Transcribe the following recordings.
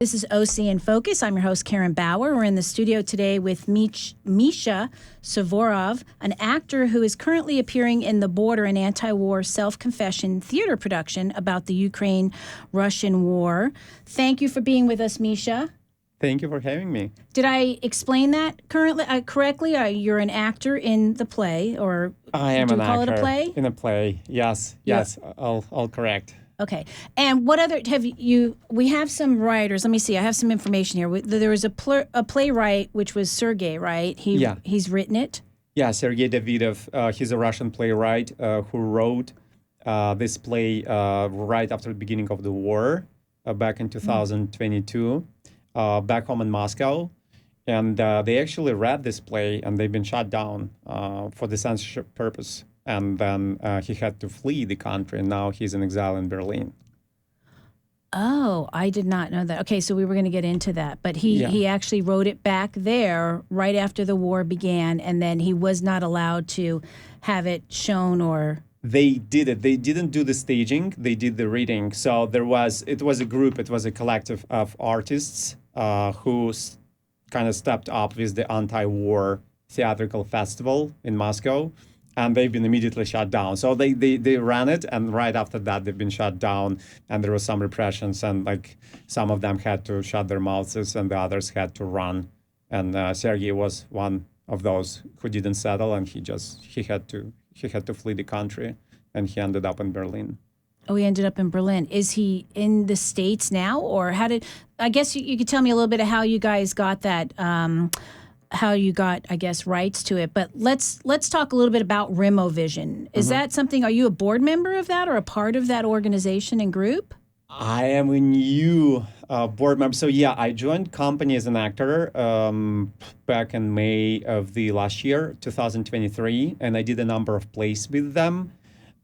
This is OC in Focus. I'm your host, Karen Bauer. We're in the studio today with Misha Savorov, an actor who is currently appearing in the Border, an anti-war self-confession theater production about the Ukraine-Russian war. Thank you for being with us, Misha. Thank you for having me. Did I explain that correctly? You're an actor in the play, or I am do an you call actor it a play? in a play. Yes, all correct. Okay. And what other have you? We have some writers. Let me see. I have some information here. There was a playwright, which was Sergei, right? He's written it. Yeah, Sergei Davidov. He's a Russian playwright who wrote this play right after the beginning of the war, back in 2022, back home in Moscow. And they actually read this play, and they've been shut down for the censorship purpose. And then he had to flee the country, and now he's in exile in Berlin. Oh, I did not know that. Okay, so we were going to get into that. But he actually wrote it back there right after the war began, and then he was not allowed to have it shown or... They did it. They didn't do the staging. They did the reading. So it was a group, it was a collective of artists who kind of stepped up with the anti-war theatrical festival in Moscow. And they've been immediately shut down. So they ran it, and right after that, they've been shut down, and there was some repressions, and like some of them had to shut their mouths, and the others had to run. And Sergei was one of those who didn't settle, and he had to flee the country, and he ended up in Berlin. Oh, he ended up in Berlin. Is he in the States now, or how did? I guess you could tell me a little bit of how you guys got that. How you got, I guess, rights to it. But let's talk a little bit about Rimovision. Is that something, are you a board member of that or a part of that organization and group? I am a new board member. So yeah, I joined company as an actor back in May of the last year, 2023, and I did a number of plays with them.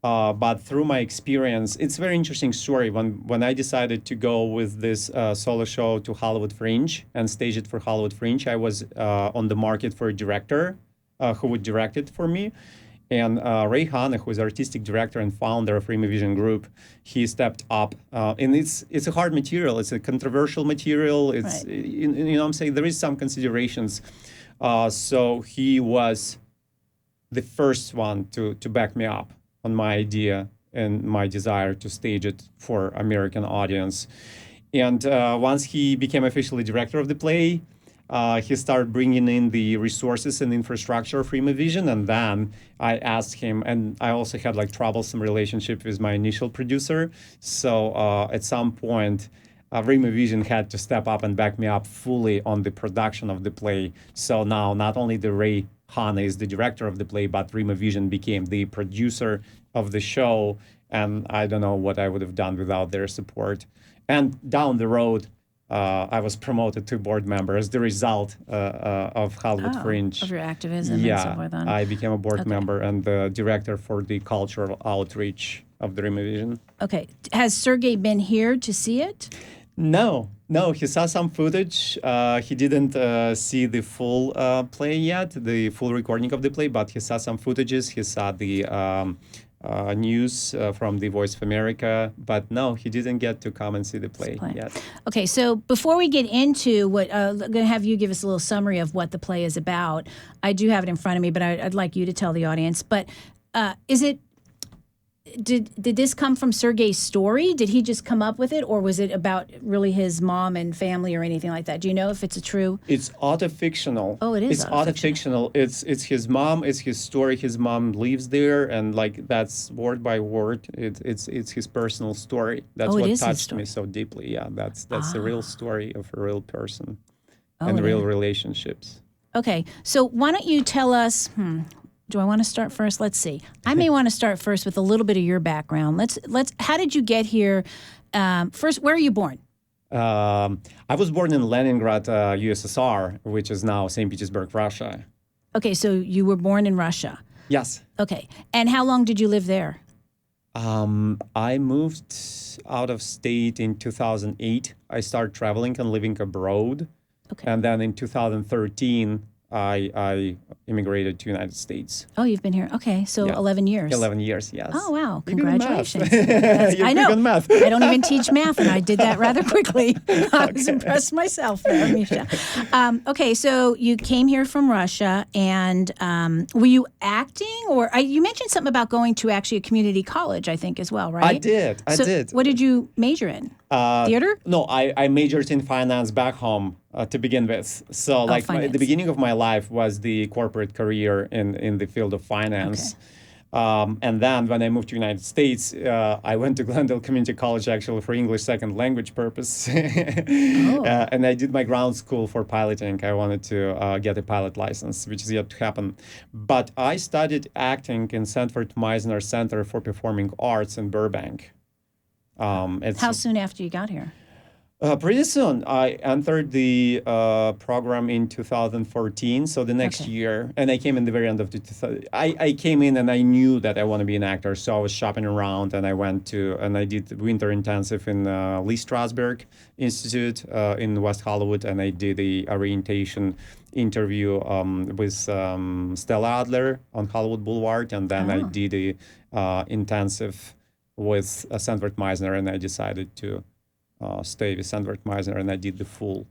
But through my experience, it's a very interesting story. When I decided to go with this solo show to Hollywood Fringe and stage it for Hollywood Fringe, I was on the market for a director who would direct it for me. And Ray Hanna, who is artistic director and founder of Rimovision Group, he stepped up. And it's a hard material. It's a controversial material. It's right. you know what I'm saying, there is some considerations. So he was the first one to back me up on my idea and my desire to stage it for American audience. And once he became officially director of the play, he started bringing in the resources and infrastructure of Rimovision. And then I asked him, and I also had like troublesome relationship with my initial producer. So at some point, Rimovision had to step up and back me up fully on the production of the play. So now not only the Ray Hanna is the director of the play, but Rimovision became the producer of the show. And I don't know what I would have done without their support. And down the road, I was promoted to board member as the result of Hollywood Fringe. Of your activism and so forth. I became a board member and the director for the cultural outreach of the Rimovision. Okay. Has Sergei been here to see it? No, he saw some footage. He didn't see the full play yet, the full recording of the play, but he saw some footages. He saw the news from the Voice of America, but no, he didn't get to come and see the play yet. Okay, so before we get into what, I'm going to have you give us a little summary of what the play is about. I do have it in front of me, but I'd like you to tell the audience. But Did this come from Sergei's story? Did he just come up with it, or was it about really his mom and family or anything like that? Do you know if it's a true? It's autofictional. Oh, it is. It's autofictional. It's his mom. It's his story. His mom lives there, and like that's word by word. It's his personal story. That's what touched me so deeply. Yeah, that's the real story of a real person and real relationships. Okay, so why don't you tell us? Do I want to start first? Let's see. I may want to start first with a little bit of your background. Let's. How did you get here? First, where are you born? I was born in Leningrad, USSR, which is now St. Petersburg, Russia. Okay, so you were born in Russia. Yes. Okay, and how long did you live there? I moved out of state in 2008. I started traveling and living abroad. Okay. And then in 2013, I immigrated to United States. Oh, you've been here. Okay, so Yeah. 11 years. 11 years, yes. Oh, wow. You're good at math. Congratulations. That's- You're I big know. on math. I don't even teach math, and I did that rather quickly. I was impressed myself there, Misha. Okay, so you came here from Russia, and were you acting? Or you mentioned something about going to actually a community college, I think, as well, right? I did. I So did. What did you major in? Theater? No, I majored in finance back home to begin with. So, like, finance. the beginning of my life was the corporate career in the field of finance. And then when I moved to United States, I went to Glendale Community College actually for English second language purpose. And I did my ground school for piloting. I wanted to get a pilot license, which is yet to happen. But I studied acting in Sanford Meisner Center for Performing Arts in Burbank. How soon after you got here? Pretty soon. I entered the program in 2014, so the next Okay. year, and I came in the very end of the. I came in and I knew that I want to be an actor, so I was shopping around and I did the winter intensive in Lee Strasberg Institute in West Hollywood, and I did the orientation interview with Stella Adler on Hollywood Boulevard, and then I did the intensive with Sanford Meisner, and I decided to stay with Sanford Meisner, and I did the full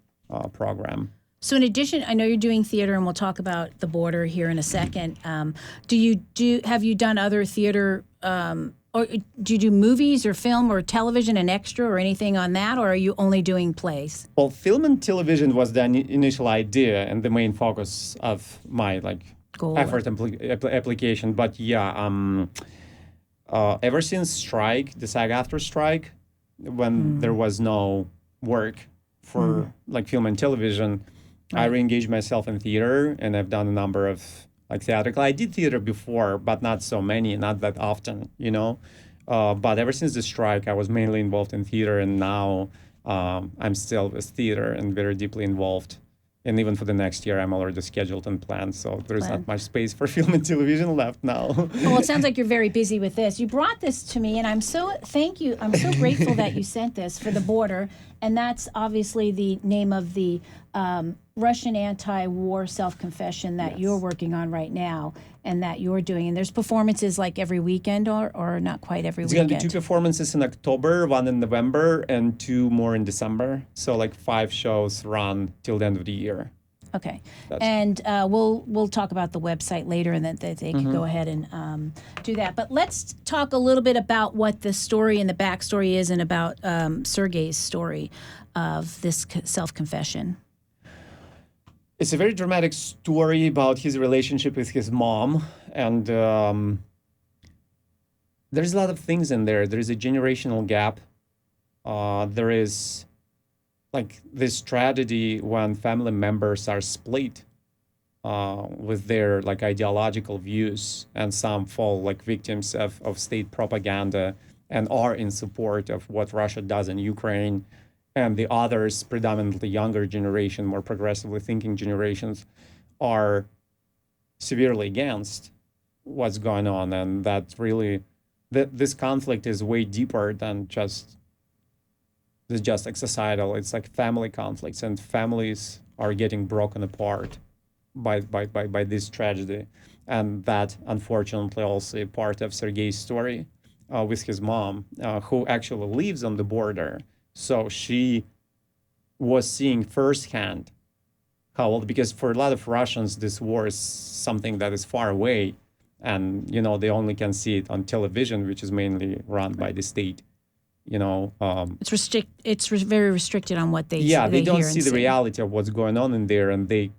program. So in addition, I know you're doing theater, and we'll talk about The Border here in a second. Have you done other theater, or do you do movies or film or television and extra or anything on that, or are you only doing plays? Well, film and television was the initial idea and the main focus of my Goal. effort application. But yeah, ever since strike, the SAG-AFTRA strike, when there was no work for film and television, I re-engaged myself in theater, and I've done a number of theatrical. I did theater before, but not so many, not that often, But ever since the strike, I was mainly involved in theater, and now I'm still with theater and very deeply involved. And even for the next year, I'm already scheduled and planned. So there's not much space for film and television left now. Well, it sounds like you're very busy with this. You brought this to me, and thank you. I'm so grateful that you sent this for The Border. And that's obviously the name of the Russian anti-war self-confession that you're working on right now and that you're doing. And there's performances like every weekend or not quite every It's weekend. going to be 2 performances in October, 1 in November, and 2 more in December. So 5 shows run till the end of the year. Okay, and we'll talk about the website later, and that they can go ahead and do that. But let's talk a little bit about what the story and the backstory is, and about Sergei's story of this self-confession. It's a very dramatic story about his relationship with his mom, and there's a lot of things in there. There is a generational gap. There is this tragedy when family members are split with their ideological views, and some fall victims of state propaganda and are in support of what Russia does in Ukraine, and the others, predominantly younger generation, more progressively thinking generations, are severely against what's going on. And that really, this conflict is way deeper than just societal. It's family conflicts, and families are getting broken apart by this tragedy. And that, unfortunately, also a part of Sergei's story with his mom, who actually lives on the border. So she was seeing firsthand because for a lot of Russians, this war is something that is far away, and they only can see it on television, which is mainly run by the state. It's very restricted on what they they don't hear see and the reality of what's going on in there, and they're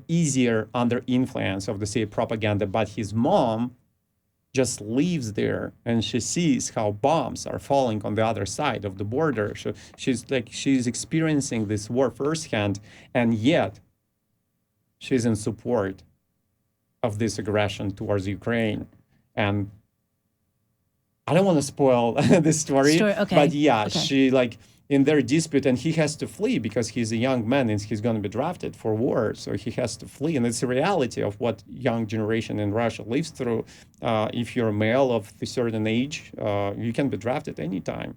easier under influence of the state propaganda. But his mom just lives there, and she sees how bombs are falling on the other side of the border. She's experiencing this war firsthand, and yet she's in support of this aggression towards Ukraine. And I don't want to spoil this story, okay. but yeah, Okay. she in their dispute, and he has to flee because he's a young man and he's going to be drafted for war, so he has to flee. And it's a reality of what young generation in Russia lives through. If you're a male of a certain age, you can be drafted anytime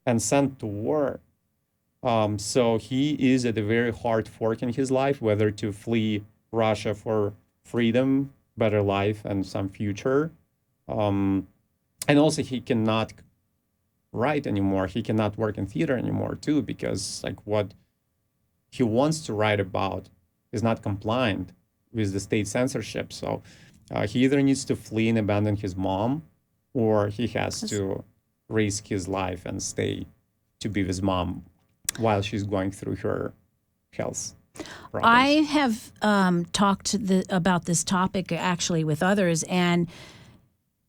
and sent to war. So he is at a very hard fork in his life, whether to flee Russia for freedom, better life, and some future. And also he cannot write anymore. He cannot work in theater anymore too, because like what he wants to write about is not compliant with the state censorship. So he either needs to flee and abandon his mom, or he has to risk his life and stay to be with mom while she's going through her health problems. I have talked about this topic actually with others, and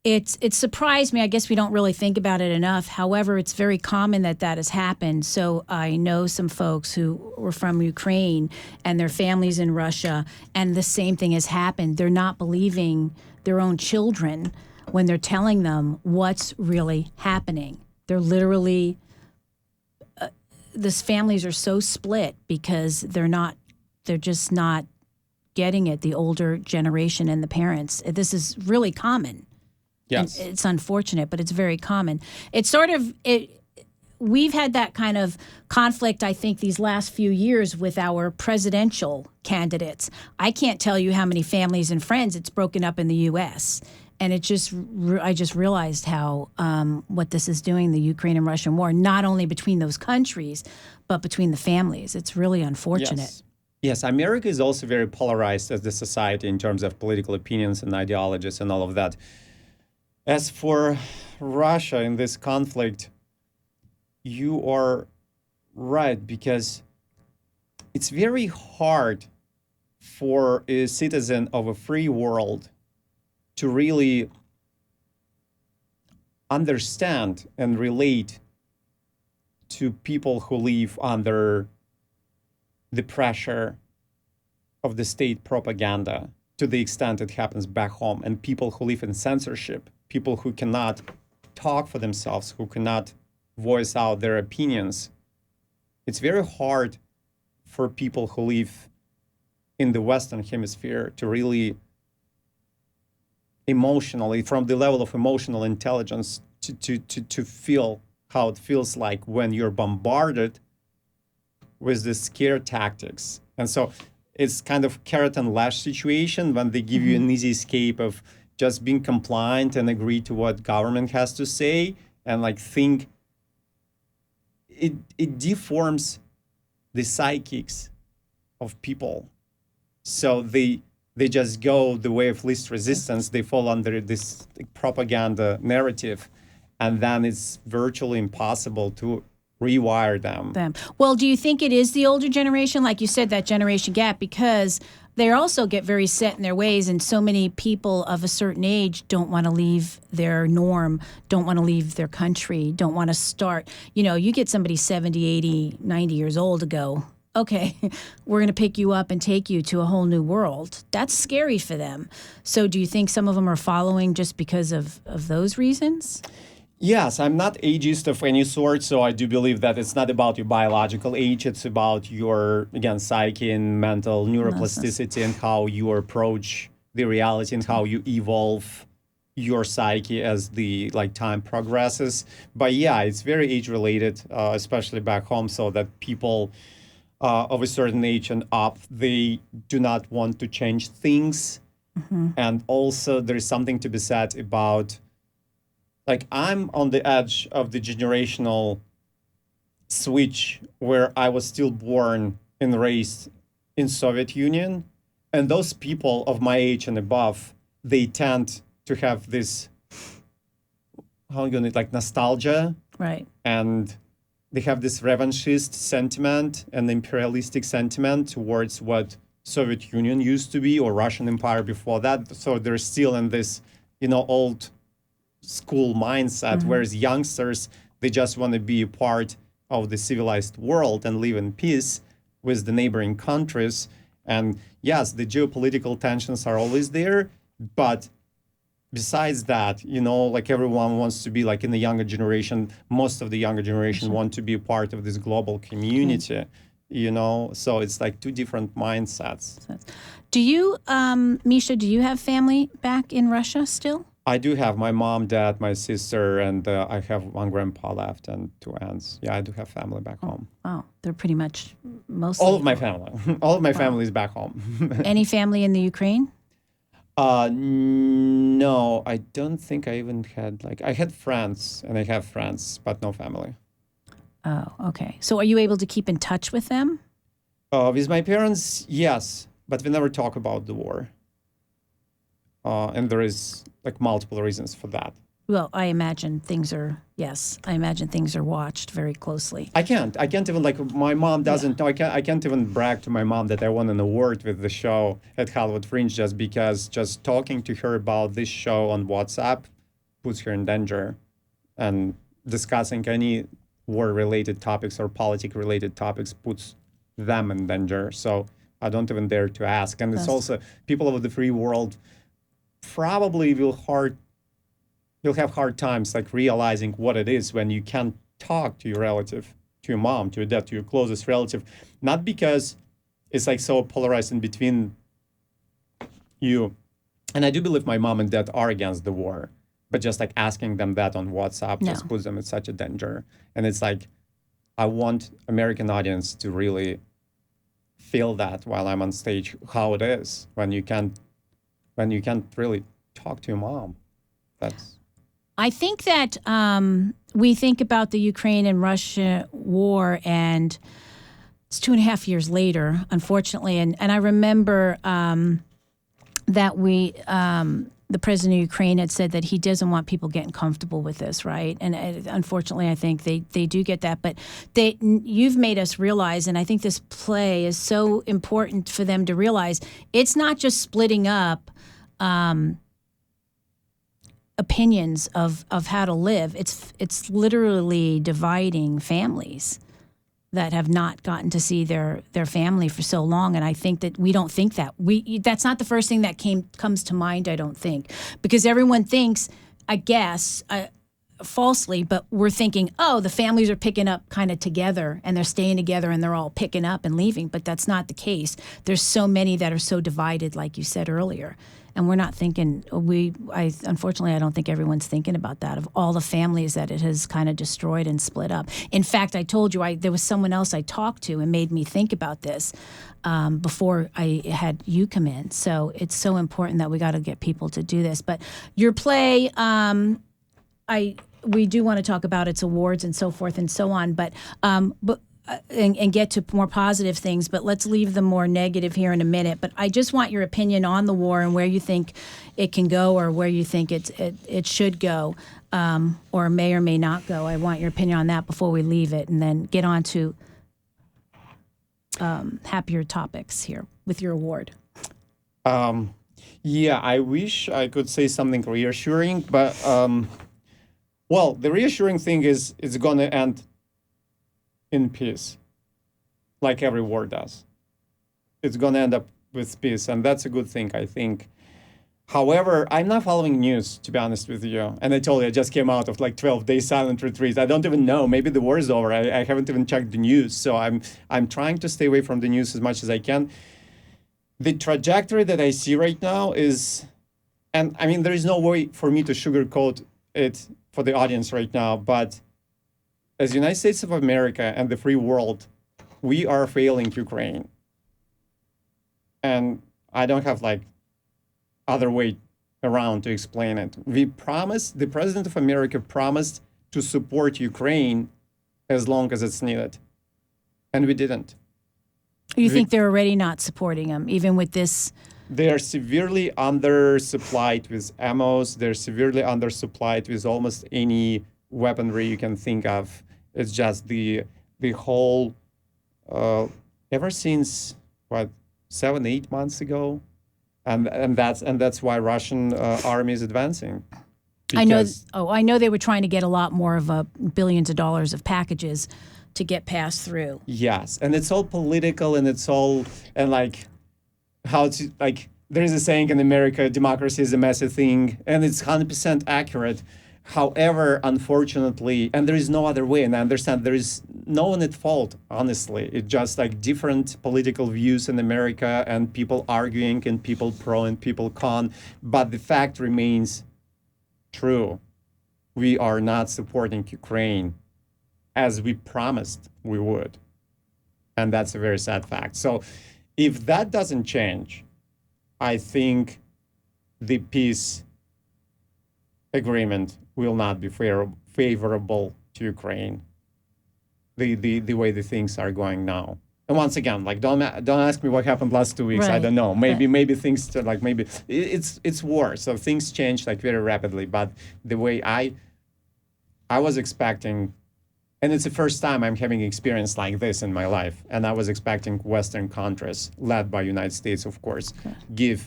it surprised me. I guess we don't really think about it enough. However, it's very common that has happened. So I know some folks who were from Ukraine and their families in Russia, and the same thing has happened. They're not believing their own children when they're telling them what's really happening. They're literally, these families are so split because they're just not getting it, the older generation and the parents. This is really common. Yes. And it's unfortunate, but it's very common. It's we've had that kind of conflict, I think, these last few years with our presidential candidates. I can't tell you how many families and friends it's broken up in the U.S., and I just realized how what this is doing, the Ukraine and Russian war, not only between those countries, but between the families. It's really unfortunate. Yes, America is also very polarized as the society in terms of political opinions and ideologies and all of that. As for Russia in this conflict, you are right, because it's very hard for a citizen of a free world to really understand and relate to people who live under the pressure of the state propaganda to the extent it happens back home, and people who live in censorship, people who cannot talk for themselves, who cannot voice out their opinions. It's very hard for people who live in the Western Hemisphere to really emotionally, from the level of emotional intelligence, to feel how it feels like when you're bombarded with the scare tactics. And so it's kind of carrot and lash situation when they give you an easy escape of just being compliant and agree to what government has to say, and like think it deforms the psychics of people. So they just go the way of least resistance. They fall under this propaganda narrative, and then it's virtually impossible to rewire them. Well, do you think it is the older generation, like you said, that generation gap? Because they also get very set in their ways, and so many people of a certain age don't want to leave their norm, don't want to leave their country, don't want to start. You know, you get somebody 70, 80, 90 years old to go, okay, we're going to pick you up and take you to a whole new world. That's scary for them. So do you think some of them are following just because of those reasons? Yes, I'm not ageist of any sort, so I do believe that it's not about your biological age. It's about your, again, psyche and mental neuroplasticity and how you approach the reality and how you evolve your psyche as the time progresses. But yeah, it's very age related, especially back home, so that people of a certain age and up, they do not want to change things. And also there is something to be said about, I'm on the edge of the generational switch where I was still born and raised in Soviet Union. And those people of my age and above, they tend to have this, nostalgia. Right. And they have this revanchist sentiment and imperialistic sentiment towards what Soviet Union used to be, or Russian Empire before that. So they're still in this, old school mindset, whereas youngsters, they just want to be a part of the civilized world and live in peace with the neighboring countries. And yes, the geopolitical tensions are always there, but besides that, everyone wants to be in the younger generation, most of the younger generation want to be a part of this global community, so it's two different mindsets. Do you, Misha, do you have family back in Russia still? I do have my mom, dad, my sister, and I have one grandpa left and two aunts. Yeah, I do have family back home. Wow, they're pretty much mostly. All of my family. All of my family is back home. Any family in the Ukraine? No, I don't think I even had I had friends and I have friends, but no family. Oh, okay. So are you able to keep in touch with them? With my parents, yes, but we never talk about the war. And there is multiple reasons for that. Well, I imagine things are watched very closely. I can't even my mom doesn't know. I can't even brag to my mom that I won an award with the show at Hollywood Fringe just because just talking to her about this show on WhatsApp puts her in danger, and discussing any war-related topics or politic-related topics puts them in danger. So I don't even dare to ask. And it's also people of the free world probably you'll have hard times realizing what it is when you can't talk to your relative, to your mom, to your dad, to your closest relative, not because it's so polarized in between you. And I do believe my mom and dad are against the war, but just asking them that on WhatsApp just puts them in such a danger. And it's I want American audience to really feel that while I'm on stage, how it is when you can't really talk to your mom. I think that we think about the Ukraine and Russia war, and it's 2.5 years later, unfortunately. And I remember that the president of Ukraine had said that he doesn't want people getting comfortable with this, right? And unfortunately, I think they do get that. But you've made us realize, and I think this play is so important for them to realize, it's not just splitting up opinions of how to live. It's literally dividing families that have not gotten to see their family for so long. And I think that we don't think that. That's not the first thing that comes to mind, I don't think. Because everyone thinks, I guess, falsely, but we're thinking, oh, the families are picking up kind of together and they're staying together and they're all picking up and leaving. But that's not the case. There's so many that are so divided, like you said earlier. And we're not thinking, unfortunately, I don't think everyone's thinking about that, of all the families that it has kind of destroyed and split up. In fact, I told you, there was someone else I talked to and made me think about this before I had you come in. So it's so important that we got to get people to do this. But your play, we do want to talk about its awards and so forth and so on, but and get to more positive things, but let's leave the more negative here in a minute. But I just want your opinion on the war and where you think it can go, or where you think it should go, or may or may not go. I want your opinion on that before we leave it, and then get on to happier topics here with your award. Yeah, I wish I could say something reassuring, but the reassuring thing is it's going to end in peace, like every war does. It's going to end up with peace, and that's a good thing, I think. However, I'm not following news, to be honest with you. And I told you, I just came out of 12-day silent retreat. I don't even know. Maybe the war is over. I haven't even checked the news. So I'm trying to stay away from the news as much as I can. The trajectory that I see right now is, and I mean, there is no way for me to sugarcoat it for the audience right now, but as the United States of America and the free world, we are failing Ukraine. And I don't have other way around to explain it. The President of America promised to support Ukraine as long as it's needed. And we didn't. You think they're already not supporting him, even with this? They are severely undersupplied with ammos. They're severely undersupplied with almost any weaponry you can think of. It's just the whole, ever since 7-8 months ago, and that's why Russian army is advancing. I know they were trying to get a lot more of billions of dollars of packages to get passed through. Yes, and it's all political, and it's all there is a saying in America, democracy is a messy thing, and it's 100% accurate. However, unfortunately, and there is no other way, and I understand there is no one at fault, honestly. It's just different political views in America, and people arguing, and people pro and people con. But the fact remains, true. We are not supporting Ukraine as we promised we would. And that's a very sad fact. So if that doesn't change, I think the peace agreement will not be favorable to Ukraine the way the things are going now. And once again, like don't ask me what happened last 2 weeks. I Right. don't know. Maybe things like maybe it's war, so things change like very rapidly. But the way I was expecting, and it's the first time I'm having experience like this in my life, and I was expecting Western countries, led by United States, of course, give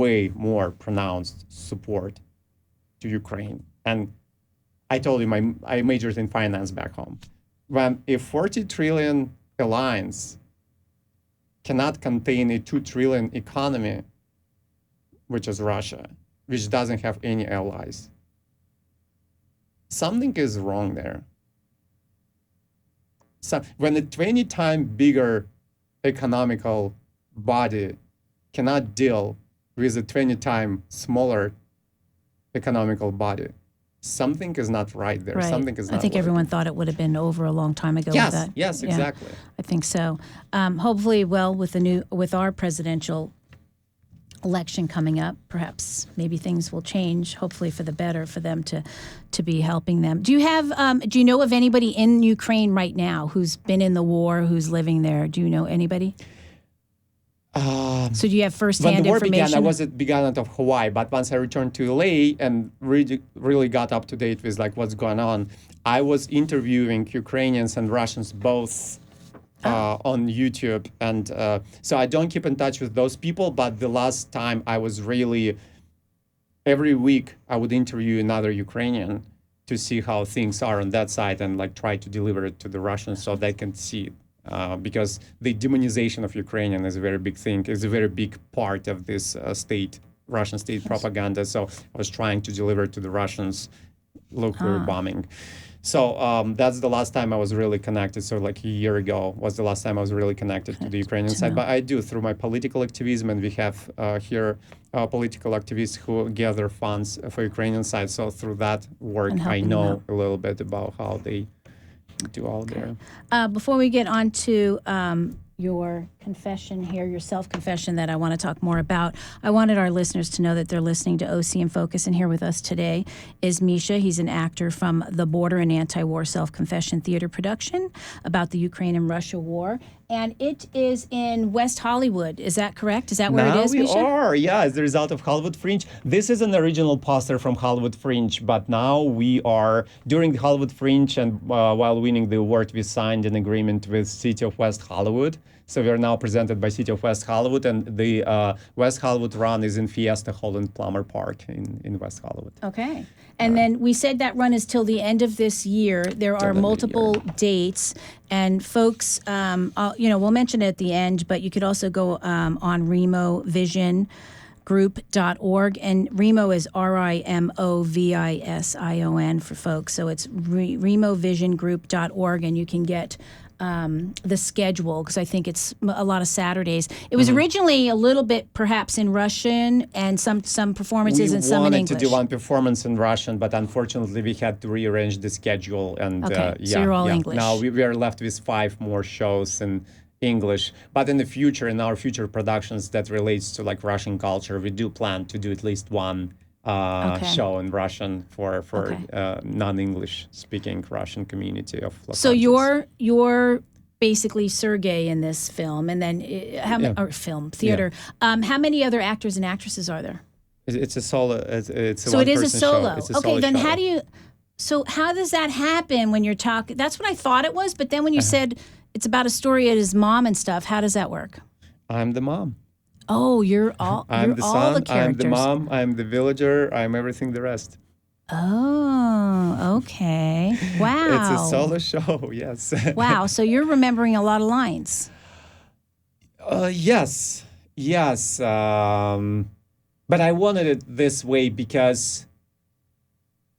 way more pronounced support to Ukraine. And I told you I majored in finance back home. When a 40 trillion alliance cannot contain a 2 trillion economy, which is Russia, which doesn't have any allies, something is wrong there. So when a 20 times bigger economical body cannot deal with a 20 times smaller economical body, something is not right there. Right. Something is not I think working. everyone thought it would have been over a long time ago. Yes, with that. yes, Yeah, exactly. I think so. Hopefully, well, with our presidential election coming up, perhaps maybe things will change. Hopefully, for the better, for them to be helping them. Do you know of anybody in Ukraine right now who's been in the war, who's living there? Do you know anybody? So do you have When firsthand the war information? began, I was began out of Hawaii, but once I returned to LA and really got up to date with like what's going on, I was interviewing Ukrainians and Russians both on YouTube, and so I don't keep in touch with those people. But the last time I was really every week I would interview another Ukrainian to see how things are on that side and like try to deliver it to the Russians so they can see it. Because the demonization of Ukrainian is a very big thing, is a very big part of this Russian state propaganda. So I was trying to deliver to the Russians nuclear bombing. So that's the last time I was really connected. So like a year ago was the last time I was really connected to the Ukrainian side. But I do through my political activism, and we have here political activists who gather funds for Ukrainian side. So through that work, And I helping them know out. a little bit about how they do out there. Before we get on to your confession here, your self-confession that I want to talk more about, I wanted our listeners to know that they're listening to OC in Focus, and here with us today is Misha. He's an actor from the Border and Anti-War Self-Confession Theater production about the Ukraine and Russia war, and it is in West Hollywood. Is that correct? Is that where Now it is, we Misha? are, yeah, as the result of Hollywood Fringe. This is an original poster from Hollywood Fringe, but now we are, during the Hollywood Fringe and while winning the award, we signed an agreement with City of West Hollywood. So we are now presented by City of West Hollywood, and the West Hollywood run is in Fiesta Hall and Plummer Park in West Hollywood. Okay. And then we said that run is till the end of this year. There are end of the multiple dates, and folks, we'll mention it at the end, but you could also go on RemoVisionGroup.org, and Remo is RIMOVISION for folks. So it's RemoVisionGroup.org, and you can get the schedule, because I think it's a lot of Saturdays. It was originally a little bit perhaps in Russian and some performances and some in We English. wanted to do one performance in Russian, but unfortunately we had to rearrange the schedule. And Okay, so you're all English. Now we are left with 5 more shows in English. But in the future, in our future productions that relates to like Russian culture, we do plan to do at least one show in Russian for non-English speaking Russian community of Los So Angeles. you're basically Sergei in this film, and then theater. How many other actors and actresses are there? It's a solo. It's a So it is a one-person solo. show. It's a Okay, solo then show. how do you? So how does that happen when you're talking? That's what I thought it was, but then when you said it's about a story of his mom and stuff, how does that work? I'm the mom. Oh, you're all. I'm you're the all son. the I'm characters. the mom. I'm the villager. I'm everything the rest. Oh, okay. Wow. It's a solo show. Yes. Wow. So you're remembering a lot of lines. Yes. But I wanted it this way because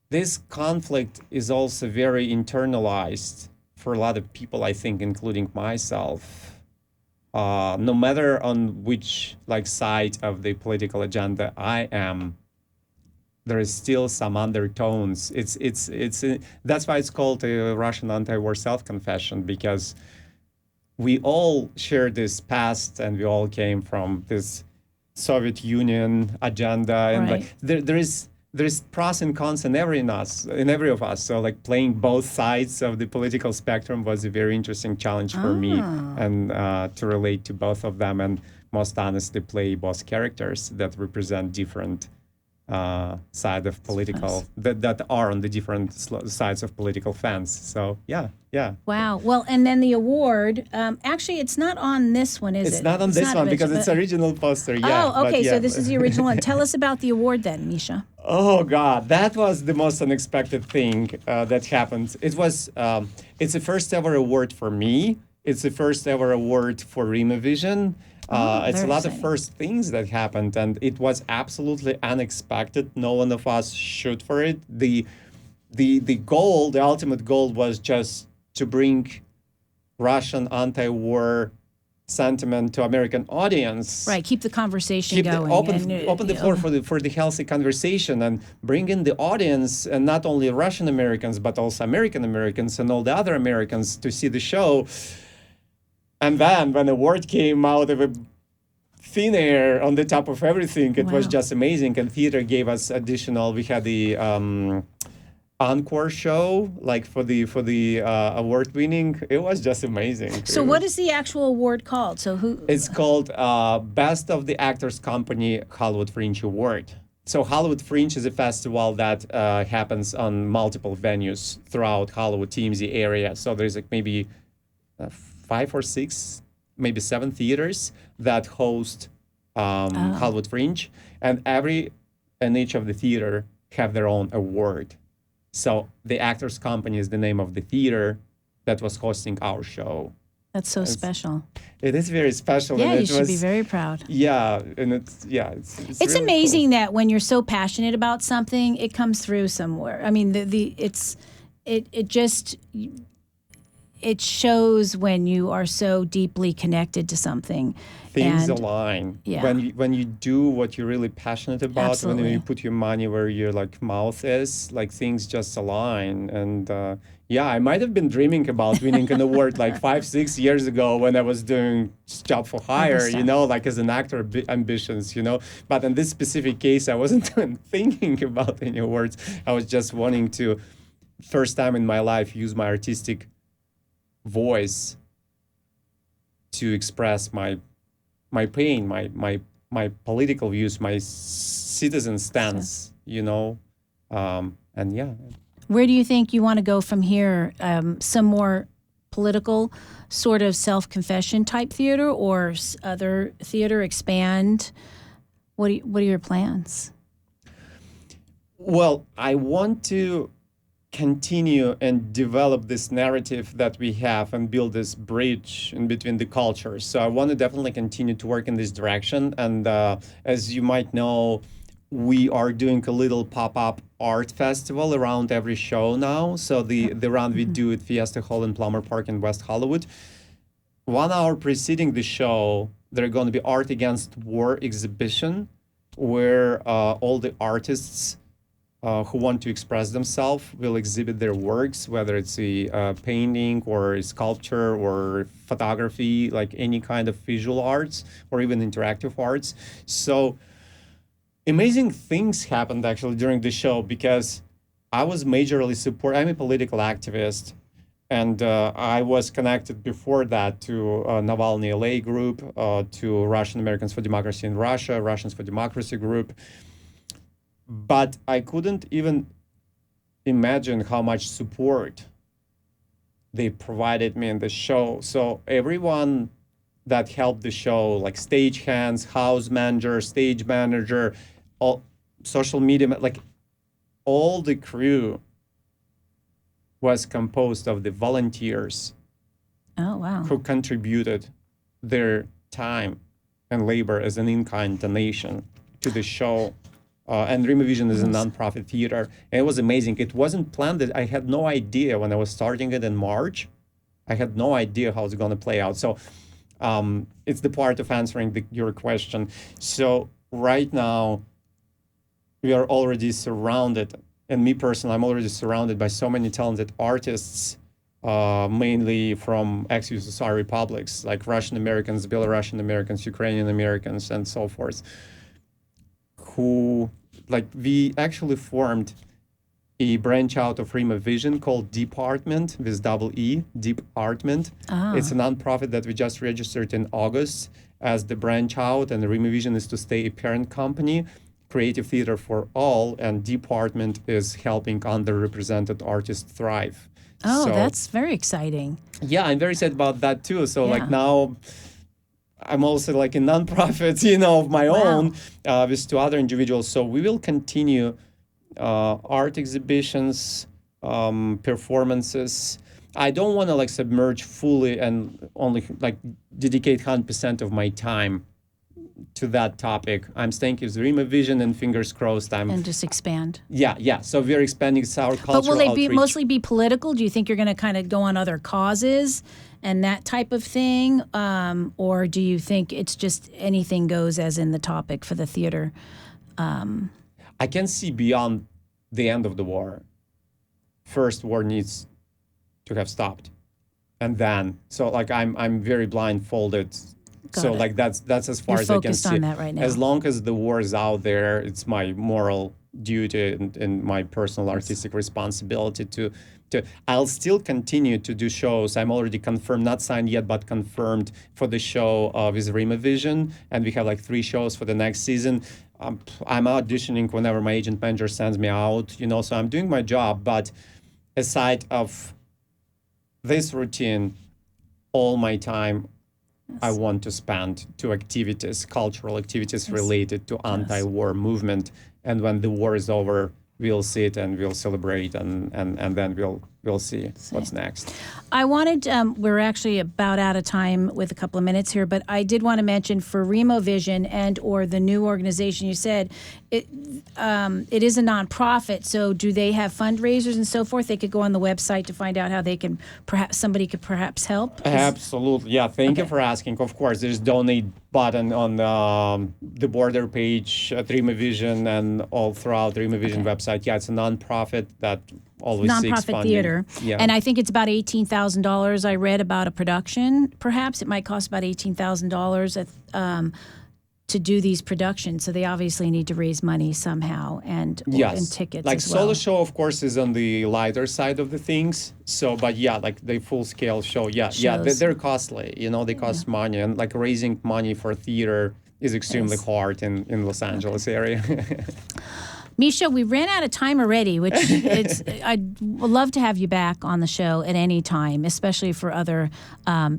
this conflict is also very internalized for a lot of people, I think, including myself. No matter on which side of the political agenda I am, there is still some undertones. That's why it's called a Russian anti-war self-confession, because we all share this past, and we all came from this Soviet Union agenda, and Right. like there's pros and cons in every of us. So like playing both sides of the political spectrum was a very interesting challenge for me, and to relate to both of them, and most honestly play both characters that represent different side of political that are on the different sides of political fence. So yeah. Wow. Well, and then the award. Actually, it's not on this one, is it? It's not on this one because it's original poster. Yeah. Oh, okay. But So this is the original one. Tell us about the award then, Misha. Oh God, that was the most unexpected thing that happened. It's the first ever award for me. It's the first ever award for Rimavision. It's a very lot of exciting. first things that happened, and it was absolutely unexpected. No one of us shoot for it. The goal, the ultimate goal, was just to bring Russian anti-war sentiment to American audience. Right. Keep the conversation going. Open the floor for the healthy conversation, and bring in the audience, and not only Russian Americans but also American Americans and all the other Americans to see the show. And then when the word came out of a thin air on the top of everything, it was Wow. just amazing. And theater gave us additional. We had the encore show, like for the award winning. It was just amazing. So what is the actual award called? So who? It's called Best of the Actors Company Hollywood Fringe Award. So Hollywood Fringe is a festival that happens on multiple venues throughout Hollywood, TMZ area. So there's like maybe 5 or 6, maybe 7 theaters that host Hollywood Fringe, and each of the theater have their own award. So the Actors Company is the name of the theater that was hosting our show. That's so special. It is very special. Yeah, and you should be very proud. Yeah, and it's It's really amazing that when you're so passionate about something, it comes through somewhere. I mean, it shows when you are so deeply connected to something. things And- align. Yeah. When you do what you're really passionate about, Absolutely. when you put your money where your like mouth is, like things just align. And I might have been dreaming about winning an award like 5-6 years ago when I was doing Job for Hire, like as an actor ambitions, But in this specific case, I wasn't even thinking about any awards. I was just wanting to, first time in my life, use my artistic voice to express my pain, my political views, my citizen stance, and yeah. Where do you think you want to go from here? Some more political sort of self-confession type theater, or other theater, expand? What are your plans? Well, I want to continue and develop this narrative that we have and build this bridge in between the cultures. So I want to definitely continue to work in this direction. And as you might know, we are doing a little pop-up art festival around every show now. So the round we do at Fiesta Hall in Plummer Park in West Hollywood. 1 hour preceding the show, there's going to be Art Against War exhibition, where all the artists who want to express themselves will exhibit their works, whether it's a painting or a sculpture or photography, like any kind of visual arts or even interactive arts. So amazing things happened actually during the show, because I was majorly I'm a political activist, and I was connected before that to Navalny LA group, to Russian Americans for Democracy in Russia, Russians for Democracy group. But I couldn't even imagine how much support they provided me in the show. So everyone that helped the show, like stagehands, house manager, stage manager, all social media, like all the crew was composed of the volunteers Oh, wow. who contributed their time and labor as an in-kind donation to the show. And Rimavision is a nonprofit theater. And it was amazing. It wasn't planned. I had no idea when I was starting it in March. I had no idea how it's going to play out. So it's the part of answering your question. So right now, we are already surrounded, and me personally, I'm already surrounded by so many talented artists, mainly from ex-USSR republics, like Russian Americans, Belarusian Americans, Ukrainian Americans, and so forth, who, like, we actually formed a branch out of Rima Vision called Department, with double E, Department. It's a nonprofit that we just registered in August as the branch out, and the Rima Vision is to stay a parent company, Creative Theater for All, and Department is helping underrepresented artists thrive. Oh, So, that's very exciting. yeah, I'm very sad about that too. So Yeah. like now I'm also like a nonprofit, of my own, with two other individuals. So we will continue art exhibitions, performances. I don't want to like submerge fully and only like dedicate 100% of my time to that topic. I'm staying with Rima Vision, and fingers crossed And just expand. yeah. So we're expanding our cultural But will they be outreach. mostly be political? Do you think you're going to kind of go on other causes and that type of thing? Or do you think it's just anything goes as in the topic for the theater? I can see beyond the end of the war. First, war needs to have stopped, and then so like I'm very blindfolded. So it. like that's as far You're as I can focused see. on that right now. As long as the war is out there, it's my moral duty and my personal artistic responsibility to. I'll still continue to do shows. I'm already confirmed, not signed yet, but confirmed for the show with Rima Vision, and we have like 3 shows for the next season. I'm auditioning whenever my agent manager sends me out, so I'm doing my job. But aside of this routine, all my time I want to spend to activities, cultural activities related to anti-war movement. And when the war is over, we'll sit and we'll celebrate, and then we'll see what's next. I wanted, we're actually about out of time with a couple of minutes here, but I did want to mention for Remo Vision and or the new organization, you said it is a nonprofit. So do they have fundraisers and so forth? They could go on the website to find out how they can, somebody could perhaps help? Absolutely. Yeah. Thank you for asking. Of course, there's donate button on the border page at Rima Vision and all throughout the Rima Vision website. Yeah, it's a nonprofit that always seeks Nonprofit funding. theater. Yeah. And I think it's about $18,000. I read about a production. Perhaps it might cost about $18,000 to do these productions. So they obviously need to raise money somehow and tickets like as well. solo show, of course, is on the lighter side of the things. So, but yeah, like the full scale show, they're costly. They cost money, and like raising money for theater is extremely hard in Los Angeles area. Misha, we ran out of time already, which I'd love to have you back on the show at any time, especially for other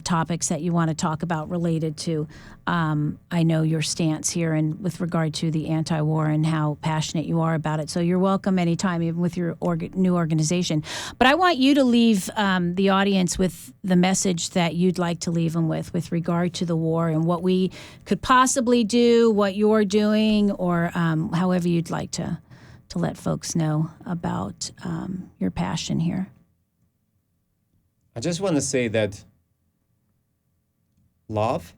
topics that you want to talk about related to, I know, your stance here and with regard to the anti-war and how passionate you are about it. So you're welcome anytime, even with your new organization. But I want you to leave the audience with the message that you'd like to leave them with regard to the war and what we could possibly do, what you're doing, or however you'd like to let folks know about your passion here. I just want to say that love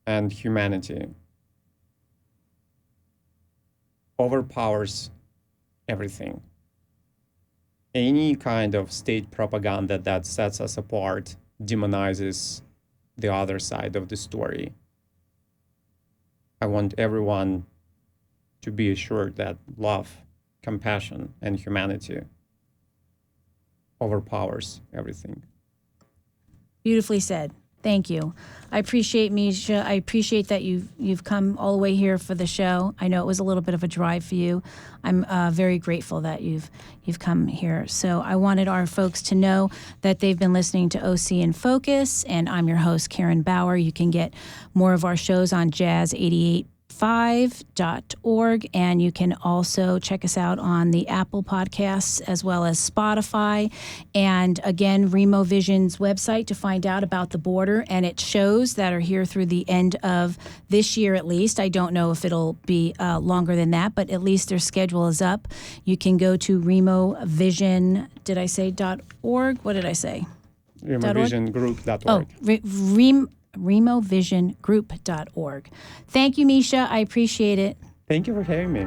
and humanity overpowers everything. Any kind of state propaganda that sets us apart demonizes the other side of the story. I want everyone to be assured that love, compassion, and humanity overpowers everything. Beautifully said. Thank you. I appreciate, Misha. I appreciate that you've come all the way here for the show. I know it was a little bit of a drive for you. I'm very grateful that you've come here. So I wanted our folks to know that they've been listening to OC in Focus, and I'm your host, Karen Bauer. You can get more of our shows on jazz885.org, and you can also check us out on the Apple Podcasts as well as Spotify. And again, Remo Vision's website to find out about the border and its shows that are here through the end of this year at least. I don't know if it'll be longer than that, but at least their schedule is up. You can go to removision, did I say .org? What did I say? RemoVisionGroup.org. RemoVisionGroup.org. Thank you, Misha. I appreciate it. Thank you for having me.